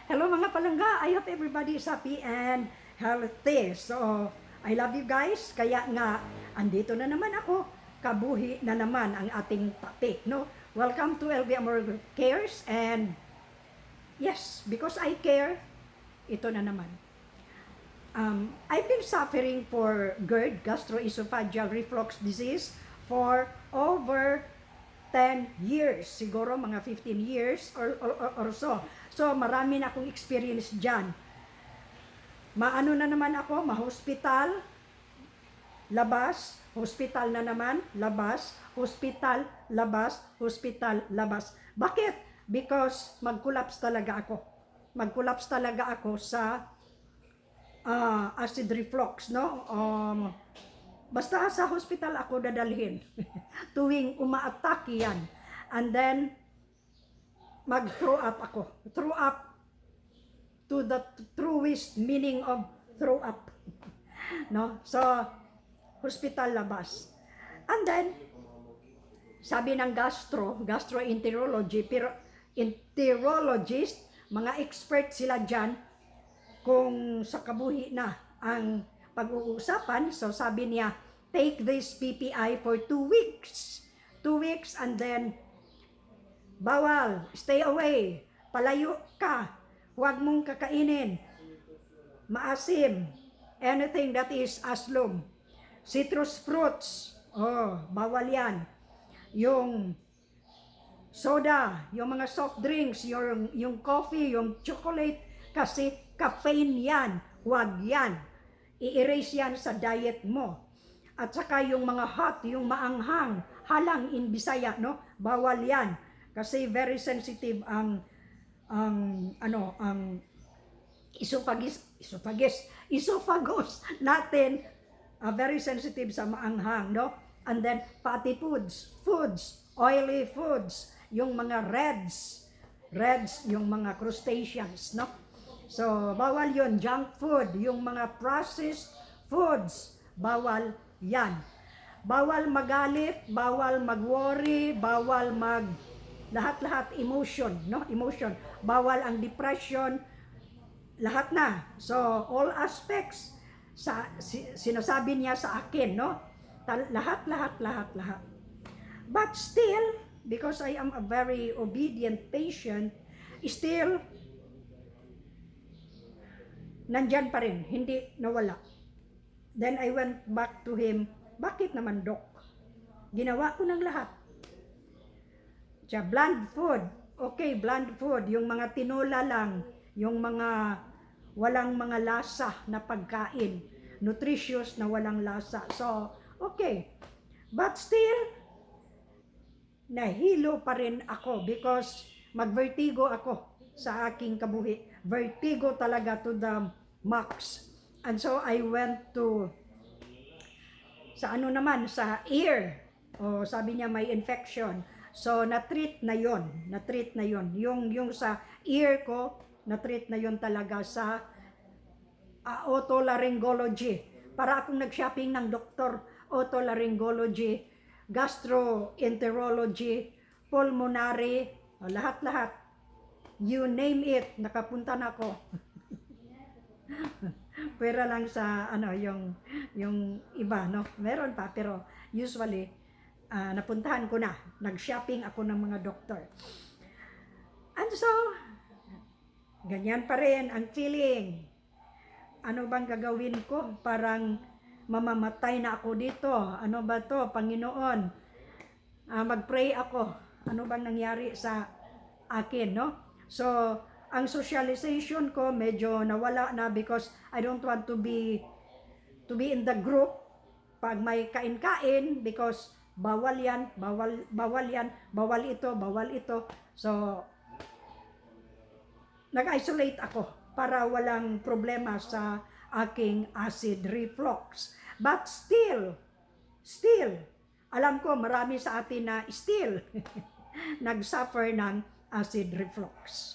Hello mga palangga, I hope everybody is happy and healthy. So, I love you guys. Kaya nga, andito na naman ako. Kabuhi na naman ang ating topic, no? Welcome to LB Amor Cares and yes, because I care, ito na naman. I've been suffering for GERD, gastroesophageal reflux disease, for over 10 years, siguro mga 15 years or so. So, marami na akong experience dyan. Maano na naman ako, ma-hospital, labas, hospital na naman, labas, hospital, labas, hospital, labas. Bakit? Because mag-collapse talaga ako. Mag-collapse talaga ako sa acid reflux, no? Basta sa hospital ako dadalhin. Tuwing uma-attack yan. And then, mag-throw up ako. Throw up to the truest meaning of throw up. No? So, hospital labas. And then, sabi ng gastroenterology, pero enterologist, mga expert sila dyan, kung sa kabuhi na ang pag-uusapan, so sabi niya, take this PPI for 2 weeks. 2 weeks and then, bawal, stay away, palayo ka, huwag mong kakainin, maasim, anything that is aslum, citrus fruits, bawal yan, yung soda, yung mga soft drinks, yung coffee, yung chocolate, kasi caffeine yan, huwag yan. I-erase yan sa diet mo. At saka yung mga hot, yung maanghang, halang in Bisaya, no? Bawal yan. Kasi very sensitive ang esophagus natin, very sensitive sa maanghang, no? And then fatty foods, oily foods, yung mga reds, yung mga crustaceans, no? So, bawal yon. Junk food, yung mga processed foods, bawal yan. Bawal magalit, bawal mag-worry, bawal lahat-lahat emotion, no? Emotion. Bawal ang depression, lahat na. So, all aspects, sinasabi niya sa akin, no? Lahat. But still, because I am a very obedient patient, still, nandyan pa rin, hindi nawala. Then I went back to him, bakit naman Dok? Ginawa ko ng lahat. Bland food, okay, bland food, yung mga tinola lang, yung mga walang mga lasa na pagkain, nutritious na walang lasa. So, okay. But still, nahilo pa rin ako because mag-vertigo ako sa aking kabuhi. Vertigo talaga to the max. And so I went to sa ear. Sabi niya may infection. So na-treat na yon. Yung sa ear ko, na-treat na yon talaga sa otolaryngology. Para akong nag-shopping ng doktor, otolaryngology, gastroenterology, pulmonary, lahat-lahat. You name it, nakapunta na ako. Pwera lang sa yung iba, no? Meron pa, pero usually napuntahan ko na. Nag-shopping ako ng mga doktor. And so, ganyan pa rin ang feeling. Ano bang gagawin ko? Parang mamamatay na ako dito. Ano ba to, Panginoon? Mag-pray ako. Ano bang nangyari sa akin, no? So, ang socialization ko medyo nawala na because I don't want to be in the group pag may kain-kain because bawal yan, bawal ito. So, nag-isolate ako para walang problema sa aking acid reflux. But still, alam ko marami sa atin na still nag-suffer ng acid reflux.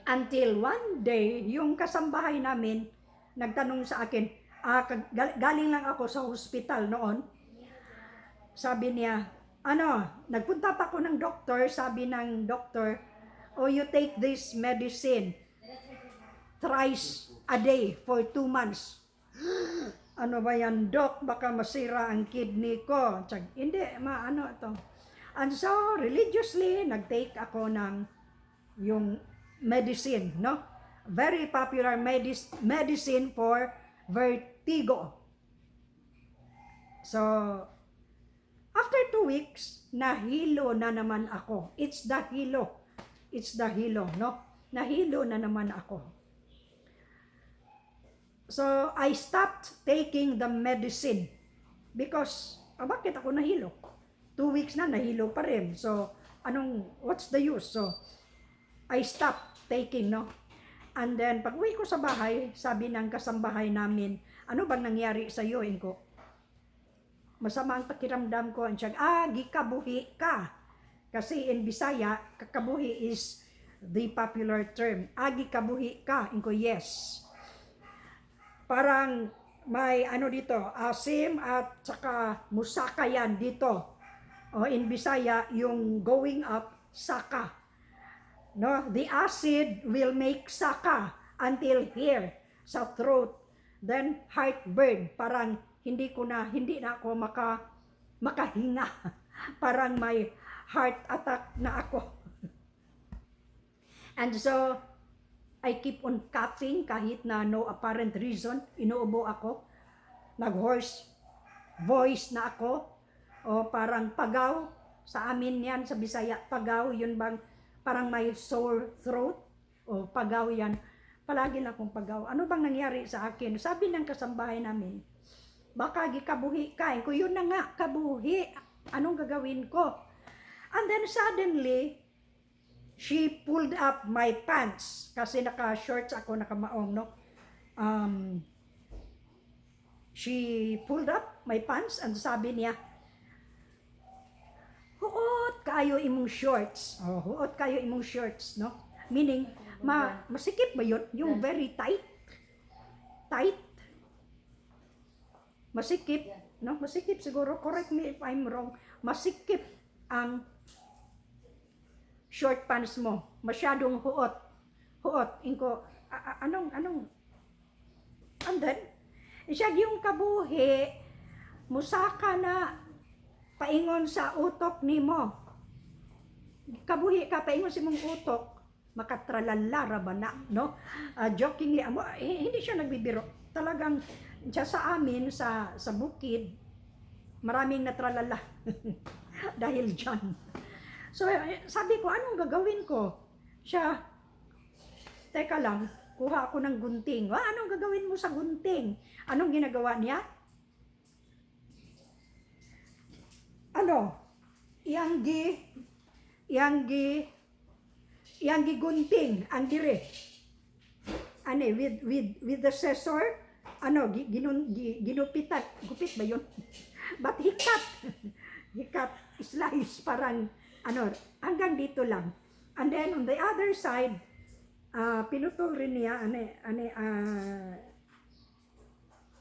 Until one day, yung kasambahay namin nagtanong sa akin, galing lang ako sa hospital noon. Sabi niya, nagpunta pa ako ng doktor, sabi ng doktor, or you take this medicine thrice a day for 2 months. Ano ba yan, Doc? Baka masira ang kidney ko. Tsag, hindi, ano ito. And so, religiously, nag-take ako ng yung medicine, no? Very popular medicine for vertigo. So, after 2 weeks, nahilo na naman ako. It's the hilo, no? Nahilo na naman ako. So, I stopped taking the medicine because, bakit ako nahilo? 2 weeks na, nahilo pa rin. So, what's the use? So, I stopped taking, no? And then, pag uwi ko sa bahay, sabi ng kasambahay namin, ano bang nangyari sa iyo, Inko? Masama ang pakiramdam ko. And siya, gikabuhi ka. Kasi in Bisaya, kakabuhi is the popular term. Gikabuhi ka. Inko, yes. Parang may dito, asim at saka musaka yan dito. O in Bisaya, yung going up, saka. No, the acid will make saka until here sa throat. Then heartburn, parang hindi na ako makahinga. Parang may heart attack na ako. And so I keep on coughing kahit na no apparent reason. Inuubo ako. Nag-hoarse voice na ako. O parang pagaw. Sa amin yan, sa Bisaya, pagaw. Yun bang parang may sore throat? O pagaw yan. Palagi na akong pagaw. Ano bang nangyari sa akin? Sabi ng kasambahay namin, baka gikabuhi ka. Kung yun na nga, kabuhi. Anong gagawin ko? And then suddenly, she pulled up my pants kasi naka-shorts ako, nakamaong, no? She pulled up my pants and sabi niya, huot kayo imong shorts. Oh, huot kayo imong shorts, no? Meaning, masikip ba yun? Yung very tight? Tight? Masikip, no? Masikip siguro. Correct me if I'm wrong. Masikip ang short pants mo, masyadong huot. Inko, anong, and then, siya yung kabuhi, musaka na paingon sa utok nimo. Kabuhi ka, paingon sa mong utok, makatralallara ba na, no? Jokingly, hindi siya nagbibiro. Talagang, siya sa amin, sa bukid, maraming natralala. Dahil dyan. So, sabi ko, anong gagawin ko? Siya, teka lang, kuha ako ng gunting. Anong gagawin mo sa gunting? Anong ginagawa niya? Iyanggi gunting, ang dire. With the scissor, ginupitan. Gupit ba yun? But hikat, slice, parang, hanggang dito lang. And then on the other side, pinutol rin niya,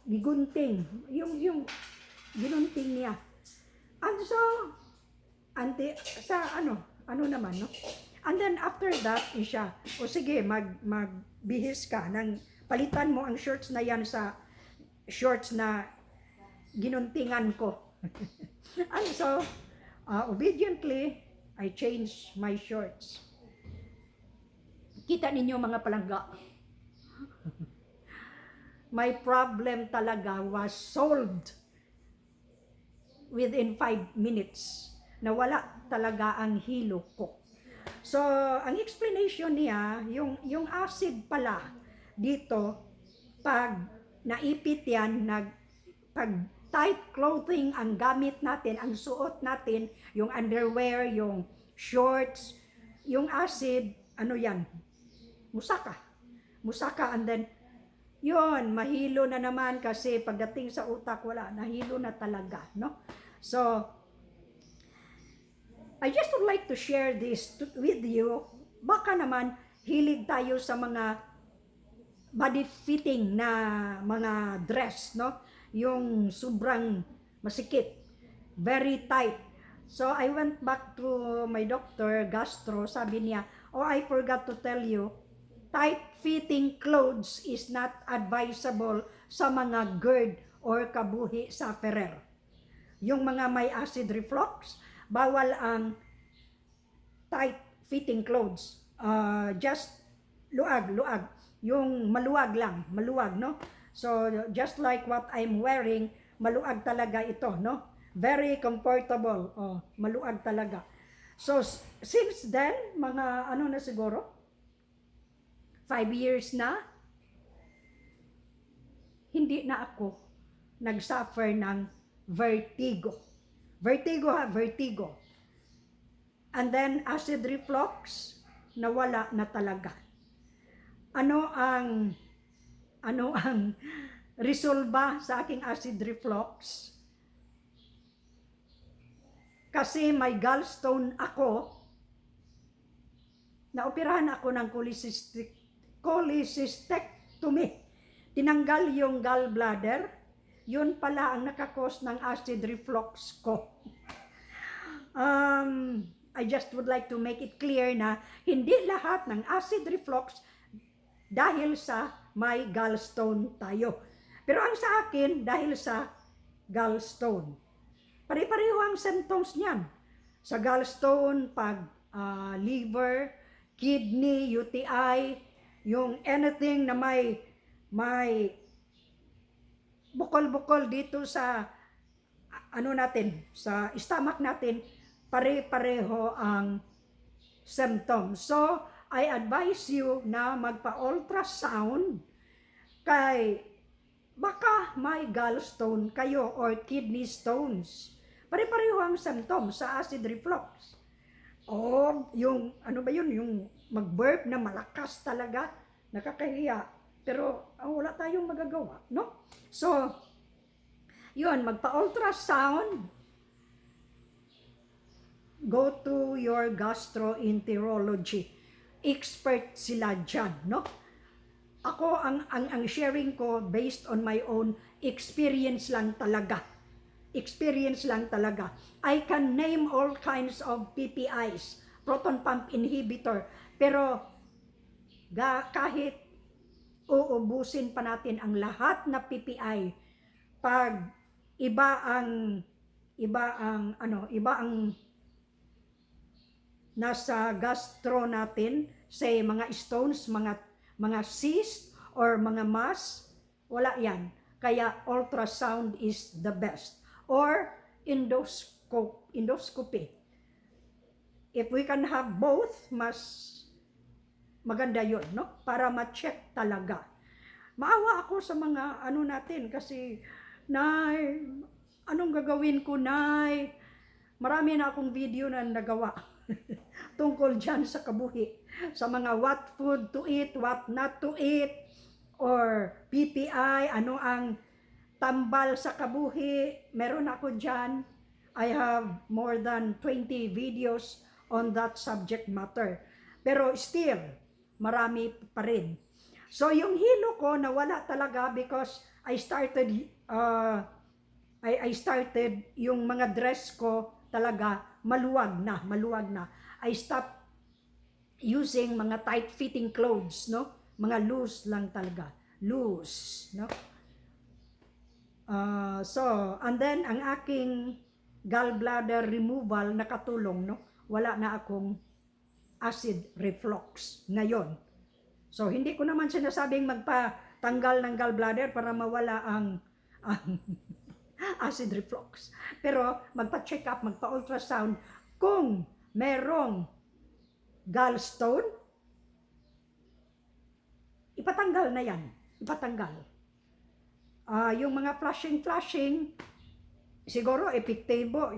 gigunting, yung ginunting niya. And so, ano naman, no? And then after that, siya, sige, magbihis ka, palitan mo ang shorts na yan sa shorts na ginuntingan ko. And so, obediently, I changed my shorts. Kita ninyo mga palangga. My problem talaga was solved within 5 minutes. Nawala talaga ang hilo ko. So, ang explanation niya, yung acid pala dito, pag naipit yan, pag tight clothing ang gamit natin, ang suot natin, yung underwear, yung shorts, yung acid, yan? Musaka, and then, yun, mahilo na naman kasi pagdating sa utak, wala, nahilo na talaga, no? So, I just would like to share this with you. Baka naman, hilig tayo sa mga body fitting na mga dress, no? Yung sobrang masikip, very tight. So I went back to my doctor, gastro, sabi niya, Oh, I forgot to tell you, tight-fitting clothes is not advisable sa mga GERD or kabuhi sufferer. Yung mga may acid reflux, bawal ang tight-fitting clothes. Just luag. Yung maluwag lang, maluwag, no? So, just like what I'm wearing, maluag talaga ito, no? Very comfortable, maluag talaga. So, since then, mga ano na siguro, 5 years na, hindi na ako nagsuffer ng vertigo. Vertigo. And then, acid reflux, nawala na talaga. Ano ang resolba sa aking acid reflux? Kasi may gallstone ako, naoperahan ako ng cholecystectomy. Tinanggal yung gallbladder, yun pala ang nakakos ng acid reflux ko. I just would like to make it clear na hindi lahat ng acid reflux dahil sa may gallstone tayo. Pero ang sa akin, dahil sa gallstone. Pare-pareho ang symptoms niyan. Sa gallstone, pag liver, kidney, UTI, yung anything na may bukol-bukol dito sa ano natin, sa stomach natin, pare-pareho ang symptoms. So, I advise you na magpa-ultrasound kay baka may gallstone kayo or kidney stones. Pare-pareho ang symptoms sa acid reflux. O yung ano ba yun, yung mag-burp na malakas talaga, nakakahiya. Pero wala tayong magagawa, no? So, yun, magpa-ultrasound. Go to your gastroenterology. Expert sila dyan, no? Ako, ang sharing ko based on my own experience lang talaga. Experience lang talaga. I can name all kinds of PPIs, proton pump inhibitor, pero kahit uubusin pa natin ang lahat na PPI, pag iba ang nasa gastro natin, say mga stones, mga cyst or mga mass, wala yan. Kaya ultrasound is the best. Or endoscopy. If we can have both, mas maganda yun, no? Para ma-check talaga. Maawa ako sa mga ano natin kasi, Nay, anong gagawin ko, Nay? Marami na akong video na nagawa tungkol dyan sa kabuhi. Sa mga what food to eat, what not to eat, or PPI, ano ang tambal sa kabuhi. Meron ako dyan. I have more than 20 videos on that subject matter. Pero still, marami pa rin. So yung hilo ko nawala talaga because I started yung mga dress ko talaga maluwag na. I stopped using mga tight-fitting clothes, no? Mga loose lang talaga. Loose, no? So, and then ang aking gallbladder removal nakatulong, no? Wala na akong acid reflux ngayon. So, hindi ko naman sinasabing magpatanggal ng gallbladder para mawala ang acid reflux. Pero magpa-check up, magpa-ultrasound kung merong gallstone, ipatanggal na yan. Ipatanggal. Yung mga flushing, siguro epektibo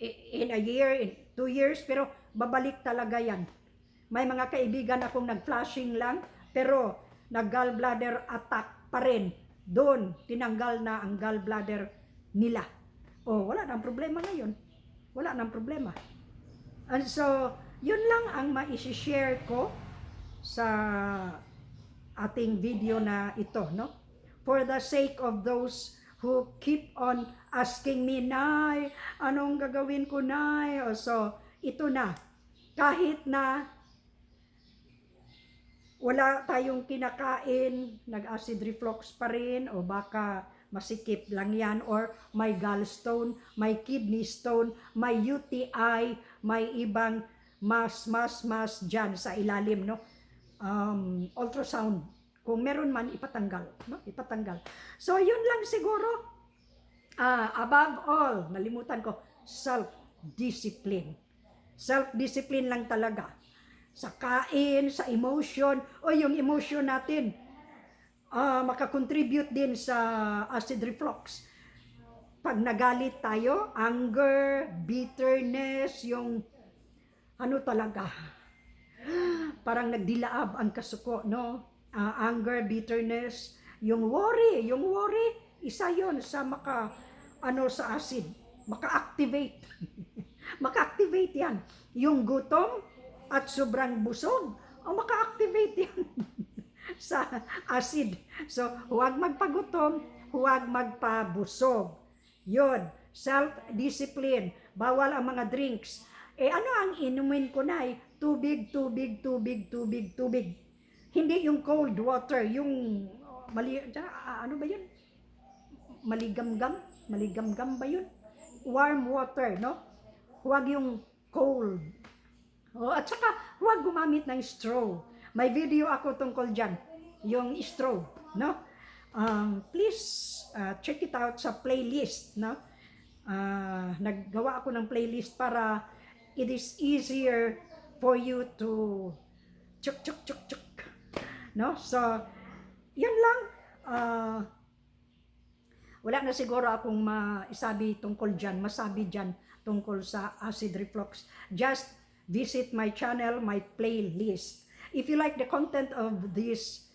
in a year, in 2 years, pero babalik talaga yan. May mga kaibigan akong nag-flushing lang, pero nag-gallbladder attack pa rin. Doon, tinanggal na ang gallbladder nila. Wala nang problema ngayon. Wala nang problema. And so, yun lang ang ma-share ko sa ating video na ito, no? For the sake of those who keep on asking me, Nay, anong gagawin ko, Nay? So, ito na. kahit na wala tayong kinakain, nag-acid reflux pa rin, o baka masikip lang yan, or may gallstone, may kidney stone, may UTI, may ibang mas dyan sa ilalim, no? Ultrasound. Kung meron man, ipatanggal, no? Ipatanggal. So, yun lang siguro. Above all, nalimutan ko, self-discipline. Self-discipline lang talaga. Sa kain, sa emotion, o yung emotion natin, makakontribute din sa acid reflux. Pag nagalit tayo, anger, bitterness, yung ano talaga, parang nagdilaab ang kasuko, no? Anger, bitterness, yung worry, isa yon sa sa acid, maka-activate. Maka-activate yan. Yung gutom at sobrang busog, maka-activate yan sa acid. So, huwag magpagutom, huwag magpabusog. Yun, self-discipline. Bawal ang mga drinks. Ano ang inumin ko na tubig. Hindi yung cold water, yung ano ba yun? Maligamgam ba yun? Warm water, no? Huwag yung cold. At saka, huwag gumamit ng straw. May video ako tungkol dyan, yung straw, no? Please check it out sa playlist, no? Naggawa ako ng playlist para it is easier for you to chuk, no? So, yan lang. Wala na siguro akong masabi dyan tungkol sa acid reflux. Just visit my channel, my playlist. If you like the content of this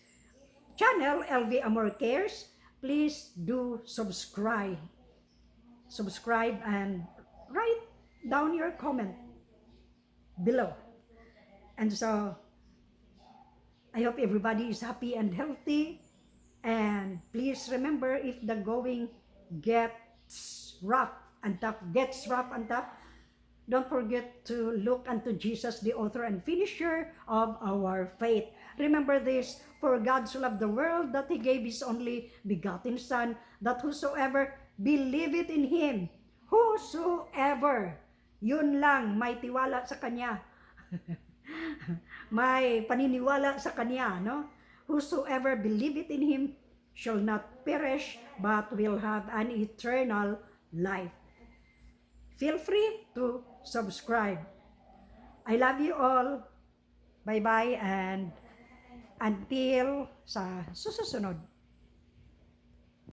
channel, LV Amor Cares, please do subscribe. Subscribe and write down your comment below. And so, I hope everybody is happy and healthy. And please remember, if the going gets rough and tough, don't forget to look unto Jesus, the author and finisher of our faith. Remember this, for God so loved the world that He gave His only begotten Son, that whosoever believeth in Him, whosoever, yun lang, may tiwala sa Kanya, may paniniwala sa Kanya, no? Whosoever believeth in Him shall not perish, but will have an eternal life. Feel free to subscribe. I love you all. Bye-bye and until sa susunod.